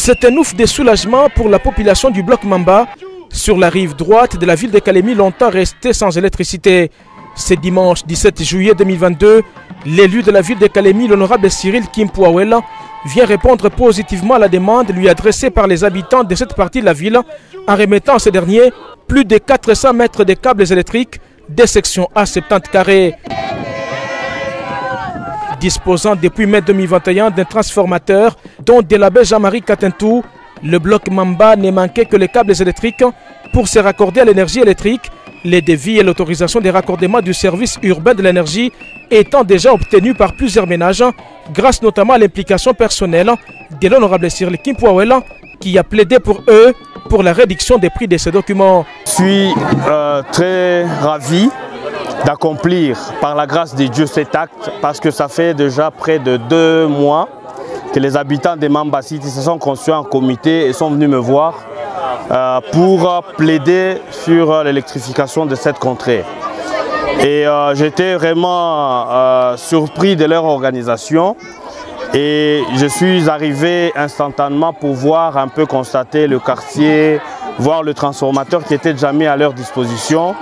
C'est un ouf de soulagement pour la population du bloc Mamba, sur la rive droite de la ville de Kalemi, longtemps restée sans électricité. Ce dimanche 17 juillet 2022, l'élu de la ville de Kalemi, l'honorable Cyril Kimpouawela, vient répondre positivement à la demande lui adressée par les habitants de cette partie de la ville, en remettant à ces derniers plus de 400 mètres de câbles électriques des sections A 70 carrés. Disposant depuis mai 2021 d'un transformateur dont de l'abbé Jean-Marie Katentou, le bloc Mamba ne manquait que les câbles électriques pour se raccorder à l'énergie électrique, les devis et l'autorisation des raccordements du service urbain de l'énergie étant déjà obtenus par plusieurs ménages, grâce notamment à l'implication personnelle de l'honorable Cyril Kimpouawela, qui a plaidé pour eux pour la réduction des prix de ces documents. Je suis très ravi d'accomplir par la grâce de Dieu cet acte, parce que ça fait déjà près de 2 mois que les habitants de Mamba City se sont conçus en comité et sont venus me voir pour plaider sur l'électrification de cette contrée. Et j'étais vraiment surpris de leur organisation et je suis arrivé instantanément pour voir un peu constater le quartier, voir le transformateur qui était déjà mis à leur disposition.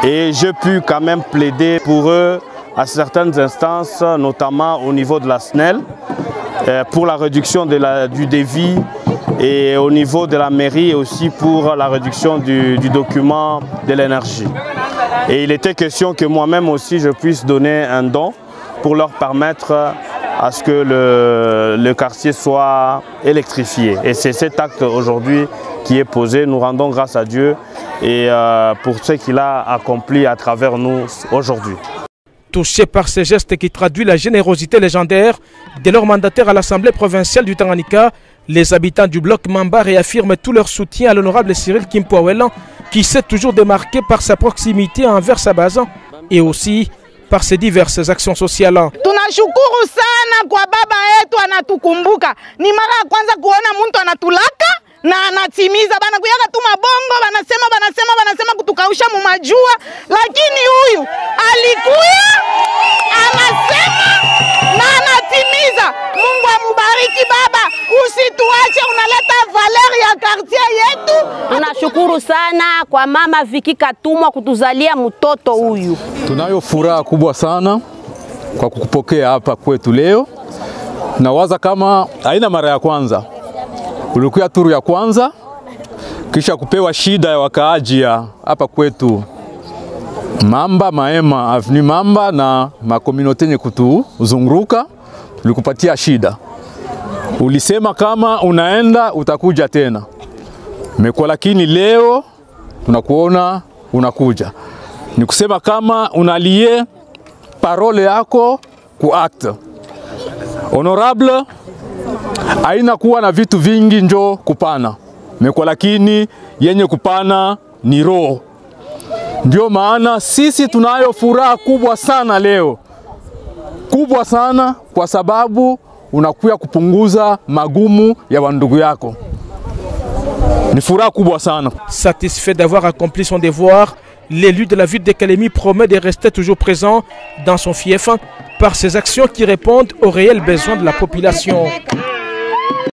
Et j'ai pu quand même plaider pour eux à certaines instances, notamment au niveau de la SNEL, pour la réduction du devis, et au niveau de la mairie aussi pour la réduction du document de l'énergie. Et il était question que moi-même aussi je puisse donner un don pour leur permettre à ce que le quartier soit électrifié. Et c'est cet acte aujourd'hui qui est posé. Nous rendons grâce à Dieu et pour ce qu'il a accompli à travers nous aujourd'hui. Touchés par ces gestes qui traduisent la générosité légendaire de leur mandataire à l'Assemblée provinciale du Tanganyika, les habitants du bloc Mamba réaffirment tout leur soutien à l'honorable Cyril Kimpouawela, qui s'est toujours démarqué par sa proximité envers sa base et aussi par ses diverses actions sociales. Tunashukuru sana kwa baba yetu anatukumbuka. Ni mara ya kwanza kuona mtu anatulaka na anatimiza. Bana kuyaka tu mabongo, banasema kutukausha mumajua, lakini huyu alikuya anasema na anatimiza. Mungu amubariki baba, usituache, unaleta valeur ya quartier yetu. Tunashukuru sana kwa mama Viki Katumwa kutuzalia mtoto huyu. Tunayo furaha kubwa sana kwa kukupokea hapa kwetu leo. Nawaza kama haina mara ya kwanza. Ulikuwa turu ya kwanza, kisha kupewa shida ya wakaaji ya hapa kwetu Mamba, Maema, Avenue Mamba na makomunote yenye kutuzunguruka, tulikupatia shida. Ulisema kama unaenda utakuja tena. Mekwa lakini leo tunakuona unakuja. Ni kusema kama unalie parole yako ku acte. Honorable, haina kuwa na vitu vingi njo kupana. Mekwa lakini yenye kupana ni roho. Ndio maana sisi tunayo furaha kubwa sana leo. Kubwa sana kwa sababu unakuya kupunguza magumu ya wandugu yako. Ni furaha kubwa sana. Satisfait d'avoir accompli son devoir, l'élu de la ville de Kalemi promet de rester toujours présent dans son fief par ses actions qui répondent aux réels besoins de la population.